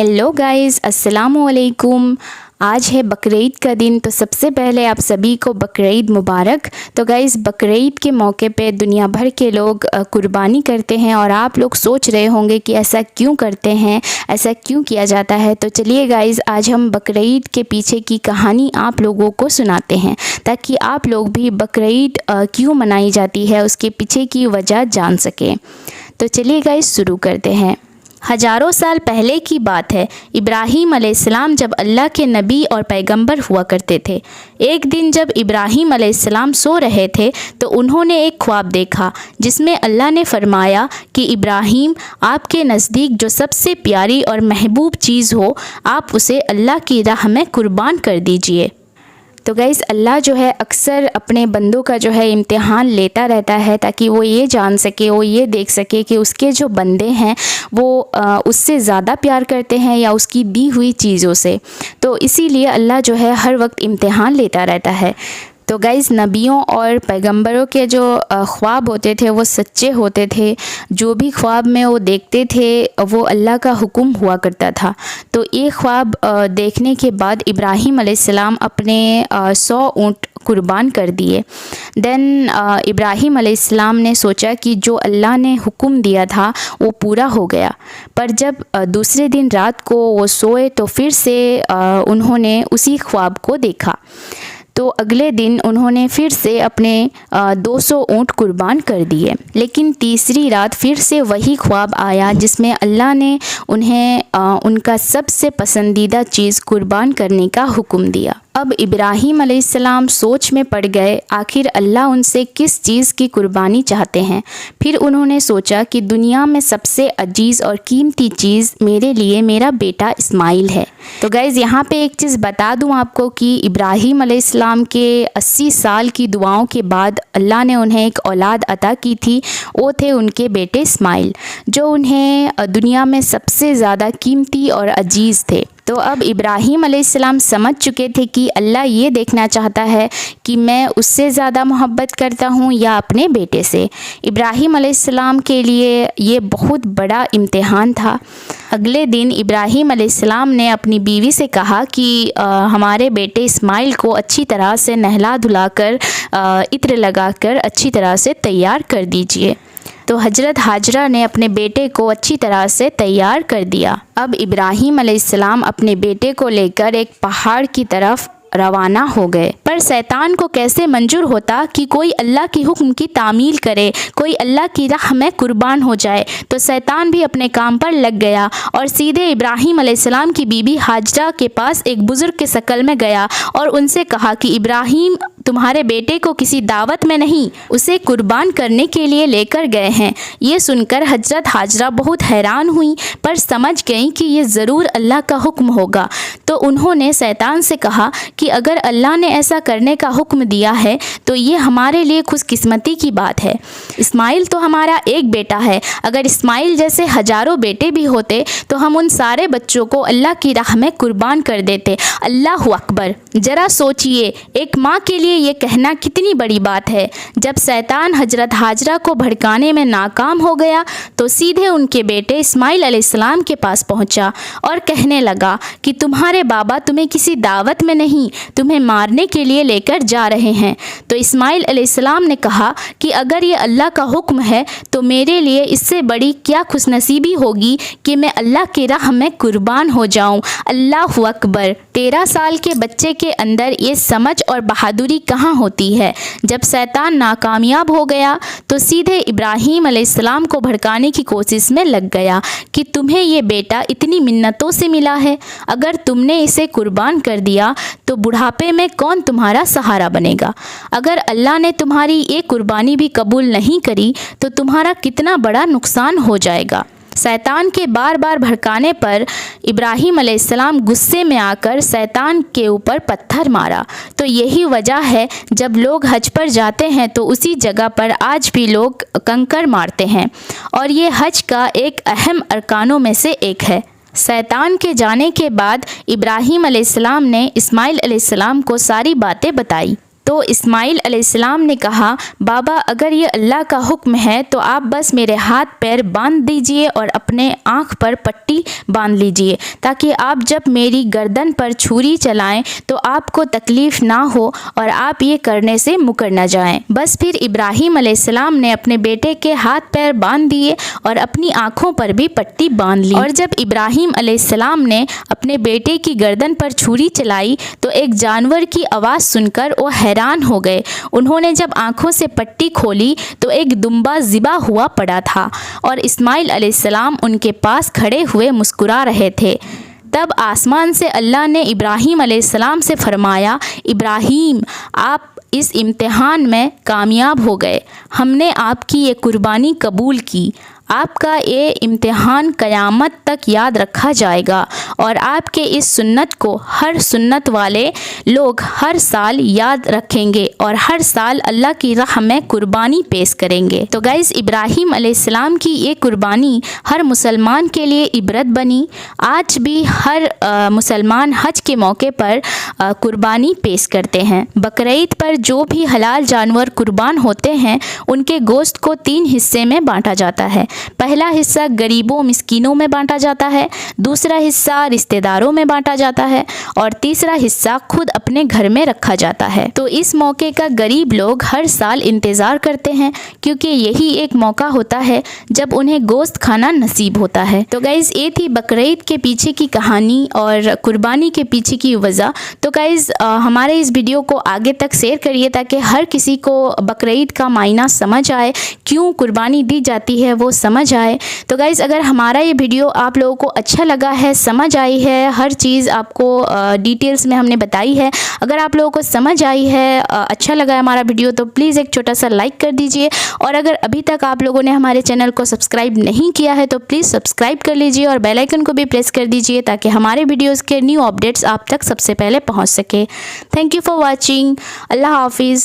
Hello guys, अस्सलामु अलैकुम। आज है बकरीद का दिन, तो सबसे पहले आप सभी को बकरीद मुबारक। तो गाइस, बकरीद के मौके पे दुनिया भर के लोग कुर्बानी करते हैं और आप लोग सोच रहे होंगे कि ऐसा क्यों करते हैं, ऐसा क्यों किया जाता है। तो चलिए गाइस, आज हम बकरीद के पीछे की कहानी आप लोगों को सुनाते हैं ताकि आप लोग भी बकरीद क्यों मनाई जाती है उसके पीछे की वजह जान सकें। तो चलिए गाइस, शुरू करते हैं। हज़ारों साल पहले की बात है। इब्राहीम अलैहिस्सलाम जब अल्लाह के नबी और पैगंबर हुआ करते थे। एक दिन जब इब्राहीम अलैहिस्सलाम सो रहे थे तो उन्होंने एक ख्वाब देखा जिसमें अल्लाह ने फरमाया कि इब्राहीम, आपके नज़दीक जो सबसे प्यारी और महबूब चीज़ हो आप उसे अल्लाह की राह में कुर्बान कर दीजिए। तो गाइस, अल्लाह जो है अक्सर अपने बंदों का जो है इम्तिहान लेता रहता है ताकि वो ये जान सके, वो ये देख सके कि उसके जो बंदे हैं वो उससे ज़्यादा प्यार करते हैं या उसकी दी हुई चीज़ों से। तो इसीलिए अल्लाह जो है हर वक्त इम्तिहान लेता रहता है। तो गाइस, नबियों और पैगंबरों के जो ख्वाब होते थे वो सच्चे होते थे। जो भी ख्वाब में वो देखते थे वो अल्लाह का हुक्म हुआ करता था। तो ये ख्वाब देखने के बाद इब्राहीम अलैहिस्सलाम अपने 100 ऊँट कुर्बान कर दिए। देन इब्राहीम अलैहिस्सलाम ने सोचा कि जो अल्लाह ने हुक्म दिया था वो पूरा हो गया। पर जब दूसरे दिन रात को वो सोए तो फिर से उन्होंने उसी ख्वाब को देखा। तो अगले दिन उन्होंने फिर से अपने 200 ऊँट कुर्बान कर दिए। लेकिन तीसरी रात फिर से वही ख्वाब आया जिसमें अल्लाह ने उन्हें उनका सबसे पसंदीदा चीज़ कुर्बान करने का हुक्म दिया। अब इब्राहीम अलैहिस्सलाम सोच में पड़ गए, आखिर अल्लाह उनसे किस चीज़ की कुर्बानी चाहते हैं। फिर उन्होंने सोचा कि दुनिया में सबसे अजीज़ और कीमती चीज़ मेरे लिए मेरा बेटा इस्माइल है। तो गाइज़, यहाँ पे एक चीज़ बता दूँ आपको कि इब्राहीम अलैहिस्सलाम के 80 साल की दुआओं के बाद अल्लाह ने उन्हें एक औलाद अता की थी। वो थे उनके बेटे इस्माइल, जो उन्हें दुनिया में सबसे ज़्यादा कीमती और अजीज़ थे। तो अब इब्राहीम अलैहिस्सलाम समझ चुके थे कि अल्लाह ये देखना चाहता है कि मैं उससे ज़्यादा मोहब्बत करता हूँ या अपने बेटे से। इब्राहीम अलैहिस्सलाम के लिए ये बहुत बड़ा इम्तिहान था। अगले दिन इब्राहीम अलैहिस्सलाम ने अपनी बीवी से कहा कि हमारे बेटे इस्माइल को अच्छी तरह से नहला धुलाकर इत्र लगाकर अच्छी तरह से तैयार कर दीजिए। तो हजरत हाजरा ने अपने बेटे को अच्छी तरह से तैयार कर दिया। अब इब्राहीम अलैहिस्सलाम अपने बेटे को लेकर एक पहाड़ की तरफ रवाना हो गए। पर शैतान को कैसे मंजूर होता कि कोई अल्लाह की हुक्म की तामील करे, कोई अल्लाह की राह में कुर्बान हो जाए। तो शैतान भी अपने काम पर लग गया और सीधे इब्राहीम अलैहिस्सलाम की बीबी हाजरा के पास एक बुजुर्ग के शक्ल में गया और उनसे कहा कि इब्राहीम तुम्हारे बेटे को किसी दावत में नहीं, उसे कुर्बान करने के लिए लेकर गए हैं। ये सुनकर हजरत हाजरा बहुत हैरान हुई, पर समझ गई कि ये ज़रूर अल्लाह का हुक्म होगा। तो उन्होंने शैतान से कहा कि अगर अल्लाह ने ऐसा करने का हुक्म दिया है तो ये हमारे लिए खुशकिस्मती की बात है। इस्माइल तो हमारा एक बेटा है, अगर इस्माइल जैसे हज़ारों बेटे भी होते तो हम उन सारे बच्चों को अल्लाह की राह में कुर्बान कर देते। अल्लाह अकबर! ज़रा सोचिए, एक माँ के लिए ये कहना कितनी बड़ी बात है। जब शैतान हजरत हाजरा को भड़काने में नाकाम हो गया तो सीधे उनके बेटे इस्माइल अलैहिस्सलाम के पास पहुंचा और कहने लगा कि तुम्हारे बाबा तुम्हें किसी दावत में नहीं, तुम्हें मारने के लिए लेकर जा रहे हैं। तो इस्माइल अलैहिस्सलाम ने कहा कि अगर ये अल्लाह का हुक्म है तो मेरे लिए इससे बड़ी क्या खुशनसीबी होगी कि मैं अल्लाह की राह में कुर्बान हो जाऊं। अल्लाह अकबर! 13 साल के बच्चे के अंदर ये समझ और बहादुरी कहाँ होती है। जब शैतान नाकामयाब हो गया तो सीधे इब्राहीम अलैहिस्सलाम को भड़काने की कोशिश में लग गया कि तुम्हें ये बेटा इतनी मिन्नतों से मिला है, अगर तुमने इसे कुर्बान कर दिया तो बुढ़ापे में कौन तुम्हारा सहारा बनेगा। अगर अल्लाह ने तुम्हारी ये कुर्बानी भी कबूल नहीं करी तो तुम्हारा कितना बड़ा नुकसान हो जाएगा। शैतान के बार बार भड़काने पर इब्राहीम अलैहिस्सलाम गुस्से में आकर शैतान के ऊपर पत्थर मारा। तो यही वजह है जब लोग हज पर जाते हैं तो उसी जगह पर आज भी लोग कंकड़ मारते हैं और ये हज का एक अहम अरकानों में से एक है। शैतान के जाने के बाद इब्राहीम अलैहिस्सलाम ने इस्माइल अलैहिस्सलाम को सारी बातें बताई। तो تو اسماعیل علیہ السلام نے کہا بابا اگر یہ اللہ کا حکم ہے تو آپ بس میرے ہاتھ پیر باندھ دیجئے اور اپنے آنکھ پر پٹی باندھ لیجئے تاکہ آپ جب میری گردن پر چھری چلائیں تو آپ کو تکلیف نہ ہو اور آپ یہ کرنے سے مکر نہ جائیں۔ بس پھر ابراہیم علیہ السلام نے اپنے بیٹے کے ہاتھ پیر باندھ دیے اور اپنی آنکھوں پر بھی پٹی باندھ لی، اور جب ابراہیم علیہ السلام نے اپنے بیٹے کی گردن پر چھری چلائی تو ایک جانور کی آواز سن کر وہ حیران ہو گئے۔ انہوں نے جب آنکھوں سے پٹی کھولی تو ایک دمبا ذبح ہوا پڑا تھا اور اسماعیل علیہ السلام ان کے پاس کھڑے ہوئے مسکرا رہے تھے۔ تب آسمان سے اللہ نے ابراہیم علیہ السلام سے فرمایا ابراہیم آپ اس امتحان میں کامیاب ہو گئے، ہم نے آپ کی یہ قربانی قبول کی۔ آپ کا یہ امتحان قیامت تک یاد رکھا جائے گا اور آپ کے اس سنت کو ہر سنت والے لوگ ہر سال یاد رکھیں گے اور ہر سال اللہ کی راہ میں قربانی پیش کریں گے۔ تو گائز ابراہیم علیہ السلام کی یہ قربانی ہر مسلمان کے لیے عبرت بنی۔ آج بھی ہر مسلمان حج کے موقع پر قربانی پیش کرتے ہیں۔ بقرعید پر جو بھی حلال جانور قربان ہوتے ہیں ان کے گوشت کو 3 حصے میں بانٹا جاتا ہے۔ پہلا حصہ غریبوں مسکینوں میں بانٹا جاتا ہے، دوسرا حصہ رشتہ داروں میں بانٹا جاتا ہے اور تیسرا حصہ خود اپنے گھر میں رکھا جاتا ہے۔ تو اس موقع کا غریب لوگ ہر سال انتظار کرتے ہیں کیونکہ یہی ایک موقع ہوتا ہے جب انہیں گوشت کھانا نصیب ہوتا ہے۔ تو گائز یہ تھی بقرعید کے پیچھے کی کہانی اور قربانی کے پیچھے کی وجہ۔ تو گائز ہمارے اس ویڈیو کو آگے تک شیئر کریے تاکہ ہر کسی کو بقرعید کا معنی سمجھ آئے، کیوں قربانی دی جاتی ہے وہ سمجھ آئے۔ تو گائز اگر ہمارا یہ ویڈیو آپ لوگوں کو اچھا لگا ہے، سمجھ آئی ہے، ہر چیز آپ کو ڈیٹیلز میں ہم نے بتائی ہے، اگر آپ لوگوں کو سمجھ آئی ہے، اچھا لگا ہے ہمارا ویڈیو تو پلیز ایک چھوٹا سا لائک کر دیجئے، اور اگر ابھی تک آپ لوگوں نے ہمارے چینل کو سبسکرائب نہیں کیا ہے تو پلیز سبسکرائب کر لیجئے اور بیل آئیکن کو بھی پریس کر دیجئے تاکہ ہمارے ویڈیوز کے نیو اپڈیٹس آپ تک سب سے پہلے پہنچ سکے۔ Thank you for watching. اللہ حافظ۔